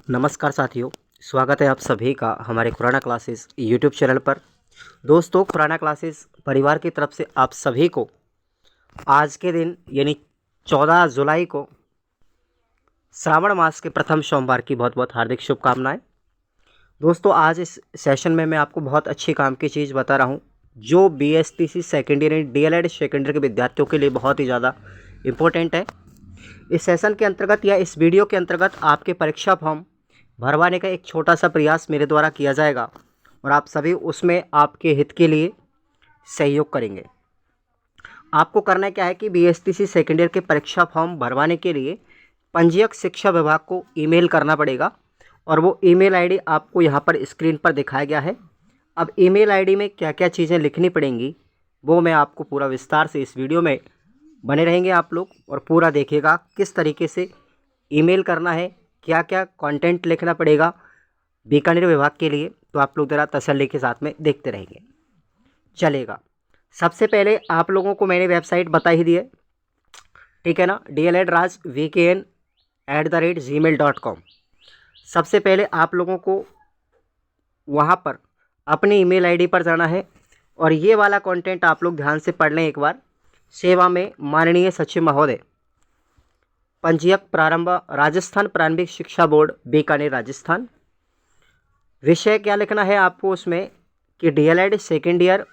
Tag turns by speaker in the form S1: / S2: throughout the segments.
S1: नमस्कार साथियों, स्वागत है आप सभी का हमारे खुराना क्लासेस यूट्यूब चैनल पर। दोस्तों, खुराना क्लासेस परिवार की तरफ से आप सभी को आज के दिन यानी 14 जुलाई को श्रावण मास के प्रथम सोमवार की बहुत बहुत हार्दिक शुभकामनाएं। दोस्तों, आज इस सेशन में मैं आपको बहुत अच्छी काम की चीज़ बता रहा हूं, जो बीएसटीसी सेकेंड ईयर यानी डीएलएड सेकेंड ईयर के विद्यार्थियों के लिए बहुत ही ज़्यादा इम्पोर्टेंट है। इस सेशन के अंतर्गत या इस वीडियो के अंतर्गत आपके परीक्षा फॉर्म भरवाने का एक छोटा सा प्रयास मेरे द्वारा किया जाएगा और आप सभी उसमें आपके हित के लिए सहयोग करेंगे। आपको करना क्या है कि बीएसटीसी सेकेंड ईयर के परीक्षा फॉर्म भरवाने के लिए पंजीयक शिक्षा विभाग को ईमेल करना पड़ेगा और वो ईमेल आईडी आपको यहाँ पर स्क्रीन पर दिखाया गया है। अब ईमेल आईडी में क्या क्या चीज़ें लिखनी पड़ेंगी वो मैं आपको पूरा विस्तार से इस वीडियो में बने रहेंगे आप लोग और पूरा देखिएगा किस तरीके से ईमेल करना है, क्या क्या कंटेंट लिखना पड़ेगा बीकानेर विभाग के लिए। तो आप लोग ज़रा तसल्ली के साथ में देखते रहेंगे, चलेगा। सबसे पहले आप लोगों को मैंने वेबसाइट बता ही दी है, ठीक है ना, dldraj@gmail.com। सबसे पहले आप लोगों को वहाँ पर अपनी ईमेल आईडी पर जाना है और ये वाला कंटेंट आप लोग ध्यान से पढ़ लें एक बार। सेवा में माननीय सचिव महोदय, पंजीयक प्रारंभ राजस्थान प्रारंभिक शिक्षा बोर्ड बीकानेर राजस्थान। विषय क्या लिखना है आपको उसमें कि डीएलएड सेकेंड ईयर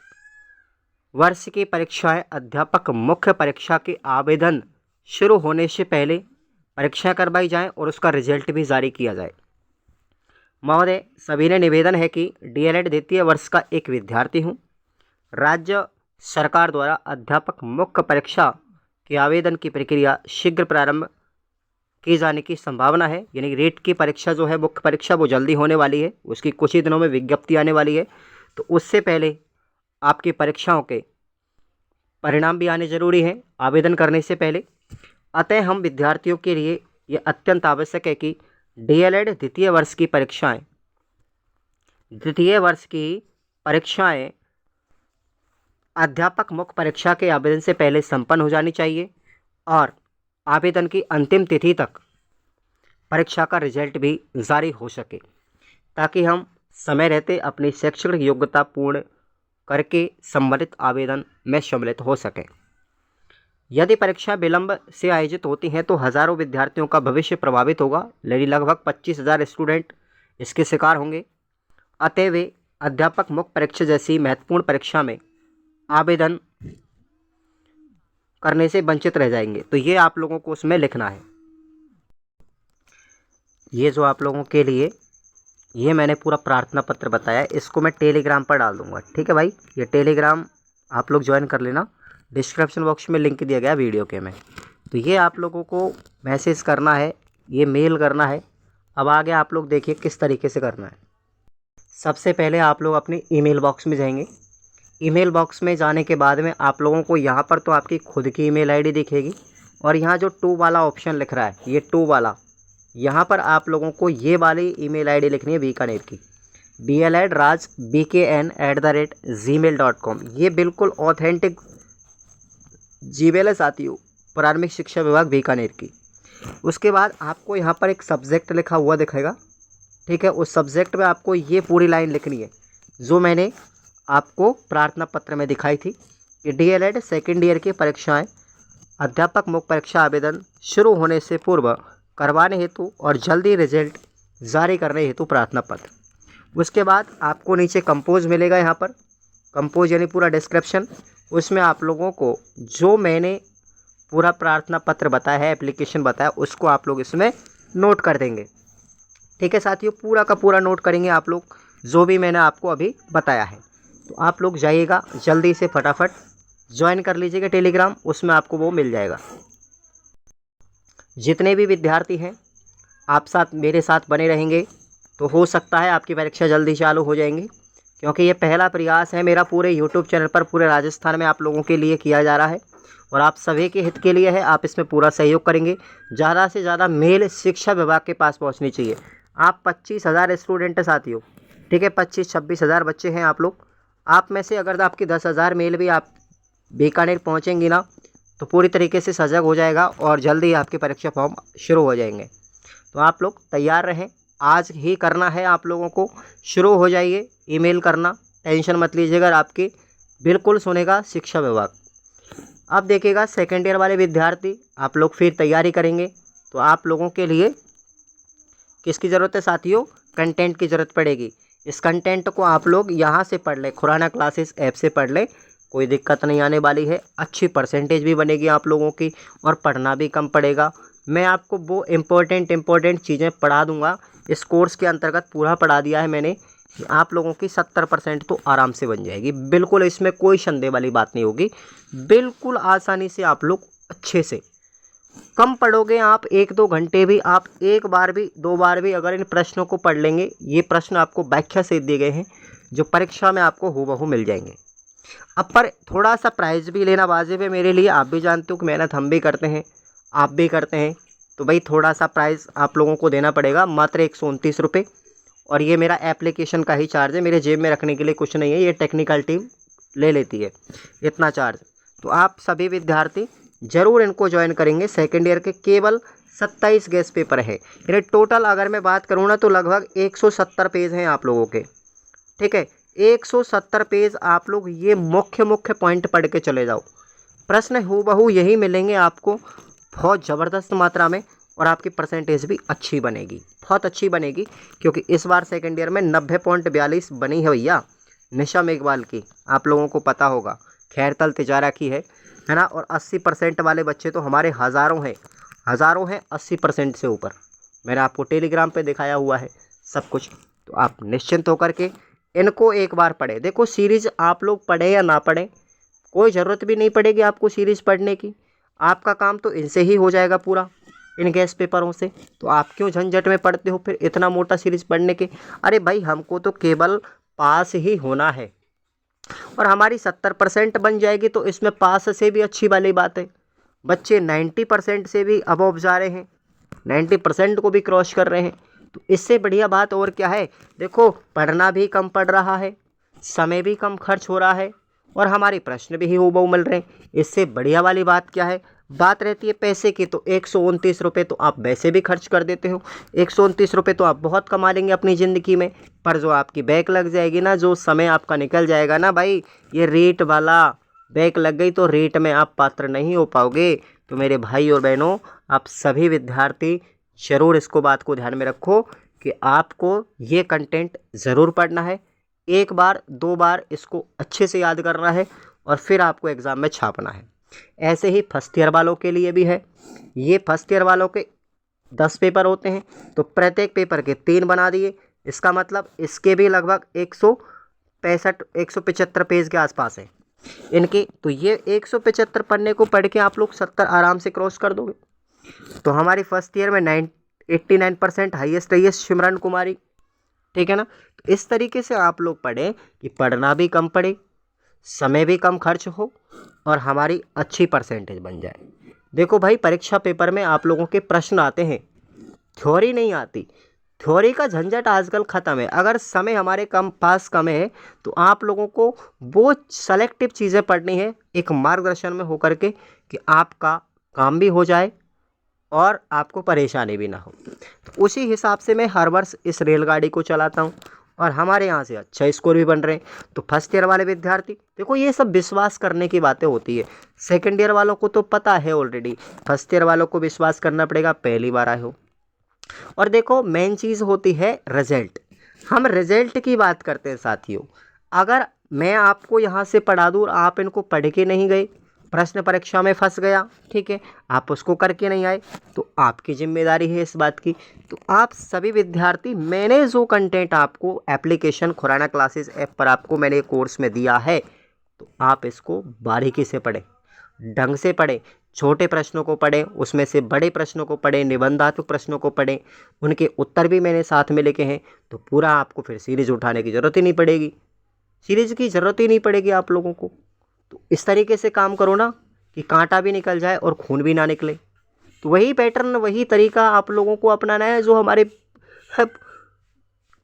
S1: वर्ष की परीक्षाएं अध्यापक मुख्य परीक्षा के आवेदन शुरू होने से पहले परीक्षा करवाई जाएं और उसका रिजल्ट भी जारी किया जाए। महोदय, सभी ने निवेदन है कि डीएलएड द्वितीय वर्ष का एक विद्यार्थी हूं। राज्य सरकार द्वारा अध्यापक मुख्य परीक्षा के आवेदन की प्रक्रिया शीघ्र प्रारंभ की जाने की संभावना है, यानी रेट की परीक्षा जो है मुख्य परीक्षा वो जल्दी होने वाली है, उसकी कुछ ही दिनों में विज्ञप्ति आने वाली है। तो उससे पहले आपकी परीक्षाओं के परिणाम भी आने जरूरी हैं आवेदन करने से पहले। अतः हम विद्यार्थियों के लिए ये अत्यंत आवश्यक है कि डीएलएड द्वितीय वर्ष की परीक्षाएं अध्यापक मुख्य परीक्षा के आवेदन से पहले संपन्न हो जानी चाहिए और आवेदन की अंतिम तिथि तक परीक्षा का रिजल्ट भी जारी हो सके, ताकि हम समय रहते अपनी शैक्षणिक योग्यता पूर्ण करके संबंधित आवेदन में सम्मिलित हो सकें। यदि परीक्षा विलंब से आयोजित होती हैं तो हज़ारों विद्यार्थियों का भविष्य प्रभावित होगा, यानी लगभग 25,000 स्टूडेंट इसके शिकार होंगे। अतः वे अध्यापक मुख्य परीक्षा जैसी महत्वपूर्ण परीक्षा में आवेदन करने से वंचित रह जाएंगे। तो ये आप लोगों को उसमें लिखना है। ये जो आप लोगों के लिए ये मैंने पूरा प्रार्थना पत्र बताया, इसको मैं टेलीग्राम पर डाल दूंगा, ठीक है भाई। ये टेलीग्राम आप लोग ज्वाइन कर लेना, डिस्क्रिप्शन बॉक्स में लिंक दिया गया वीडियो के में। तो ये आप लोगों को मैसेज करना है, ये मेल करना है। अब आगे आप लोग देखिए किस तरीके से करना है। सबसे पहले आप लोग अपनी ईमेल बॉक्स में जाएंगे। ईमेल बॉक्स में जाने के बाद में आप लोगों को यहाँ पर तो आपकी खुद की ईमेल आईडी दिखेगी और यहाँ जो 2 वाला ऑप्शन लिख रहा है, ये 2 वाला, यहाँ पर आप लोगों को ये वाली ईमेल आईडी लिखनी है बीकानेर की, dldraj@bkn@gmail.com। ये बिल्कुल ऑथेंटिक जीमेल है साथियों, प्रारंभिक शिक्षा विभाग बीकानेर की। उसके बाद आपको यहाँ पर एक सब्जेक्ट लिखा हुआ दिखेगा, ठीक है। उस सब्जेक्ट में आपको ये पूरी लाइन लिखनी है जो मैंने आपको प्रार्थना पत्र में दिखाई थी कि डीएलएड सेकेंड ईयर की परीक्षाएं अध्यापक मुख्य परीक्षा आवेदन शुरू होने से पूर्व करवाने हेतु और जल्दी रिजल्ट जारी करने हेतु प्रार्थना पत्र। उसके बाद आपको नीचे कंपोज मिलेगा, यहाँ पर कंपोज यानी पूरा डिस्क्रिप्शन। उसमें आप लोगों को जो मैंने पूरा प्रार्थना पत्र बताया है, एप्लीकेशन बताया, उसको आप लोग इसमें नोट कर देंगे, ठीक है साथियों। पूरा का पूरा नोट करेंगे आप लोग जो भी मैंने आपको अभी बताया है। तो आप लोग जाइएगा जल्दी से, फटाफट ज्वाइन कर लीजिएगा टेलीग्राम, उसमें आपको वो मिल जाएगा। जितने भी विद्यार्थी हैं आप मेरे साथ बने रहेंगे तो हो सकता है आपकी परीक्षा जल्दी चालू हो जाएंगी, क्योंकि ये पहला प्रयास है मेरा पूरे यूट्यूब चैनल पर पूरे राजस्थान में आप लोगों के लिए किया जा रहा है और आप सभी के हित के लिए है। आप इसमें पूरा सहयोग करेंगे। ज़्यादा से ज़्यादा मेल शिक्षा विभाग के पास पहुँचनी चाहिए। आप 25,000 स्टूडेंट हैं साथियों, ठीक है, 25-26,000 बच्चे हैं आप लोग। आप में से अगर आपकी 10,000 मेल भी आप बीकानेर पहुँचेंगी ना, तो पूरी तरीके से सजग हो जाएगा और जल्दी ही आपके परीक्षा फॉर्म शुरू हो जाएंगे। तो आप लोग तैयार रहें, आज ही करना है आप लोगों को। शुरू हो जाइए ईमेल करना, टेंशन मत लीजिएगा, आपकी बिल्कुल सुनेगा शिक्षा विभाग। अब देखिएगा सेकेंड ईयर वाले विद्यार्थी, आप लोग फिर तैयारी करेंगे तो आप लोगों के लिए किसकी ज़रूरत है साथियों? कंटेंट की ज़रूरत पड़ेगी। इस कंटेंट को आप लोग यहाँ से पढ़ लें, खुराना क्लासेस ऐप से पढ़ लें, कोई दिक्कत नहीं आने वाली है। अच्छी परसेंटेज भी बनेगी आप लोगों की और पढ़ना भी कम पड़ेगा। मैं आपको वो इम्पोर्टेंट चीज़ें पढ़ा दूंगा। इस कोर्स के अंतर्गत पूरा पढ़ा दिया है मैंने कि आप लोगों की 70% तो आराम से बन जाएगी। बिल्कुल इसमें कोई संदेह वाली बात नहीं होगी। बिल्कुल आसानी से आप लोग अच्छे से, कम पढ़ोगे आप, 1-2 घंटे भी आप एक बार भी 2 बार भी अगर इन प्रश्नों को पढ़ लेंगे, ये प्रश्न आपको व्याख्या से दिए गए हैं जो परीक्षा में आपको हूबहू मिल जाएंगे। अब पर थोड़ा सा प्राइस भी लेना वाजिब है मेरे लिए। आप भी जानते हो कि मेहनत हम भी करते हैं, आप भी करते हैं, तो भाई थोड़ा सा प्राइस आप लोगों को देना पड़ेगा। मात्र 129 रुपये, और ये मेरा एप्लीकेशन का ही चार्ज है, मेरे जेब में रखने के लिए कुछ नहीं है, ये टेक्निकल टीम ले लेती है इतना चार्ज। तो आप सभी विद्यार्थी ज़रूर इनको ज्वाइन करेंगे। सेकेंड ईयर के केवल 27 गेस्ट पेपर है, यानी टोटल अगर मैं बात करूँ ना तो लगभग 170 पेज हैं आप लोगों के। ठीक है, 170 पेज आप लोग ये मुख्य पॉइंट पढ़ के चले जाओ। प्रश्न हूबहू यही मिलेंगे आपको बहुत ज़बरदस्त मात्रा में, और आपकी परसेंटेज भी अच्छी बनेगी, बहुत अच्छी बनेगी, क्योंकि इस बार सेकेंड ईयर में 90.42 बनी है भैया निशा मेघवाल की, आप लोगों को पता होगा, खैरतल तिजारा की है ना। और 80% वाले बच्चे तो हमारे हज़ारों हैं 80% से ऊपर। मैंने आपको टेलीग्राम पे दिखाया हुआ है सब कुछ। तो आप निश्चिंत होकर के इनको एक बार पढ़ें। देखो सीरीज़ आप लोग पढ़ें या ना पढ़ें, कोई ज़रूरत भी नहीं पड़ेगी आपको सीरीज़ पढ़ने की, आपका काम तो इनसे ही हो जाएगा पूरा, इन गेस्ट पेपरों से। तो आप क्यों झंझट में पढ़ते हो फिर इतना मोटा सीरीज़ पढ़ने के? अरे भाई हमको तो केवल पास ही होना है, और हमारी 70% बन जाएगी तो इसमें पास से भी अच्छी वाली बात है। बच्चे 90% से भी अबव जा रहे हैं, 90% को भी क्रॉस कर रहे हैं, तो इससे बढ़िया बात और क्या है? देखो पढ़ना भी कम पड़ रहा है, समय भी कम खर्च हो रहा है, और हमारे प्रश्न भी हूबहू मिल रहे हैं। इससे बढ़िया वाली बात क्या है? बात रहती है पैसे की, तो 129 रुपये तो आप वैसे भी खर्च कर देते हो। 129 रुपये तो आप बहुत कमा लेंगे अपनी ज़िंदगी में, पर जो आपकी बैक लग जाएगी ना, जो समय आपका निकल जाएगा ना भाई, ये रेट वाला बैक लग गई तो रेट में आप पात्र नहीं हो पाओगे। तो मेरे भाई और बहनों, आप सभी विद्यार्थी ज़रूर इसको बात को ध्यान में रखो कि आपको ये कंटेंट ज़रूर पढ़ना है। 1 बार 2 बार इसको अच्छे से याद करना है और फिर आपको एग्ज़ाम में छापना है। ऐसे ही फर्स्ट ईयर वालों के लिए भी है। ये फर्स्ट ईयर वालों के 10 पेपर होते हैं, तो प्रत्येक पेपर के 3 बना दिए। इसका मतलब इसके भी लगभग 175 पेज के आसपास है इनके। तो ये 175 पन्ने को पढ़ के आप लोग 70 आराम से क्रॉस कर दोगे। तो हमारी फर्स्ट ईयर में 89% हाईएस्ट रही है सिमरन कुमारी, ठीक है ना। तो इस तरीके से आप लोग पढ़ें कि पढ़ना भी कम पड़े, समय भी कम खर्च हो, और हमारी अच्छी परसेंटेज बन जाए। देखो भाई परीक्षा पेपर में आप लोगों के प्रश्न आते हैं, थ्योरी नहीं आती। थ्योरी का झंझट आजकल ख़त्म है। अगर समय हमारे पास कम है तो आप लोगों को वो सेलेक्टिव चीज़ें पढ़नी है, एक मार्गदर्शन में होकर के, कि आपका काम भी हो जाए और आपको परेशानी भी ना हो। तो उसी हिसाब से मैं हर वर्ष इस रेलगाड़ी को चलाता हूँ, और हमारे यहाँ से अच्छा स्कोर भी बन रहे हैं। तो फर्स्ट ईयर वाले विद्यार्थी, देखो ये सब विश्वास करने की बातें होती है। सेकेंड ईयर वालों को तो पता है ऑलरेडी, फर्स्ट ईयर वालों को विश्वास करना पड़ेगा, पहली बार आए हो। और देखो मेन चीज़ होती है रिजल्ट। हम रिजल्ट की बात करते हैं साथियों। अगर मैं आपको यहाँ से पढ़ा दूँ, आप इनको पढ़ के नहीं गए, प्रश्न परीक्षा में फंस गया, ठीक है, आप उसको करके नहीं आए, तो आपकी जिम्मेदारी है इस बात की। तो आप सभी विद्यार्थी, मैंने जो कंटेंट आपको एप्लीकेशन खुराना क्लासेस ऐप पर आपको मैंने कोर्स में दिया है, तो आप इसको बारीकी से पढ़ें, ढंग से पढ़ें, छोटे प्रश्नों को पढ़ें, उसमें से बड़े प्रश्नों को पढ़ें, निबंधात्मक प्रश्नों को पढ़ें, उनके उत्तर भी मैंने साथ में लिखे हैं। तो पूरा आपको फिर सीरीज उठाने की ज़रूरत ही नहीं पड़ेगी, सीरीज की ज़रूरत ही नहीं पड़ेगी आप लोगों को। तो इस तरीके से काम करो ना कि कांटा भी निकल जाए और खून भी ना निकले। तो वही पैटर्न, वही तरीका आप लोगों को अपनाना है जो हमारे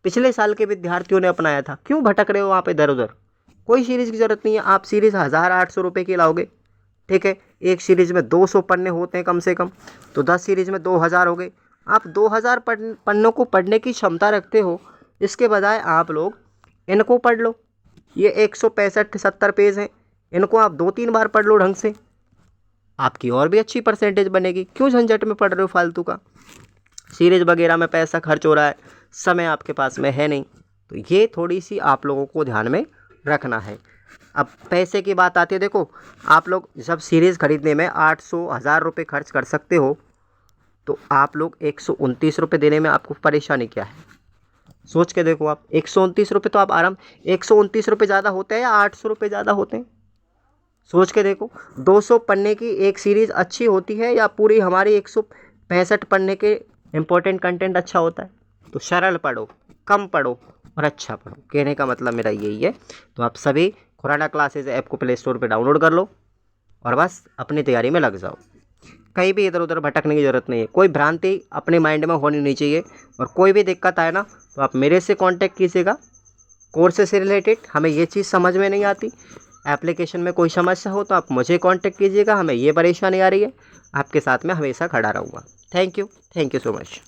S1: पिछले साल के विद्यार्थियों ने अपनाया था। क्यों भटक रहे हो वहाँ पे इधर उधर? कोई सीरीज़ की ज़रूरत नहीं है। आप सीरीज़ 1800 रुपये की लाओगे, ठीक है, एक सीरीज़ में 200 पन्ने होते हैं कम से कम, तो 10 सीरीज़ में 2000 हो गए। आप 2000 पन्नों को पढ़ने की क्षमता रखते हो, इसके बजाय आप लोग इनको पढ़ लो। ये 165-70 पेज हैं, इनको आप 2-3 बार पढ़ लो ढंग से, आपकी और भी अच्छी परसेंटेज बनेगी। क्यों झंझट में पढ़ रहे हो फालतू का? सीरीज वगैरह में पैसा खर्च हो रहा है, समय आपके पास में है नहीं, तो ये थोड़ी सी आप लोगों को ध्यान में रखना है। अब पैसे की बात आती है, देखो आप लोग जब सीरीज़ खरीदने में 800-1000 रुपये खर्च कर सकते हो, तो आप लोग 129 रुपये देने में आपको परेशानी क्या है? सोच के देखो आप, 129 रुपये तो आप आराम, 129 रुपये ज़्यादा होते हैं या 800 रुपये ज़्यादा होते हैं? सोच के देखो, 200 पन्ने की एक सीरीज़ अच्छी होती है या पूरी हमारी 165 पन्ने के इम्पोर्टेंट कंटेंट अच्छा होता है? तो सरल पढ़ो, कम पढ़ो और अच्छा पढ़ो, कहने का मतलब मेरा यही है। तो आप सभी खुराना क्लासेज ऐप को प्ले स्टोर पे डाउनलोड कर लो और बस अपनी तैयारी में लग जाओ। कहीं भी इधर उधर भटकने की ज़रूरत नहीं है, कोई भ्रांति अपने माइंड में होनी नहीं चाहिए। और कोई भी दिक्कत आए ना, तो आप मेरे से कांटेक्ट कीजिएगा। कोर्स से रिलेटेड हमें ये चीज़ समझ में नहीं आती, एप्लीकेशन में कोई समस्या हो तो आप मुझे कांटेक्ट कीजिएगा। हमें ये परेशानी आ रही है, आपके साथ में हमेशा खड़ा रहूँगा। Thank you so much.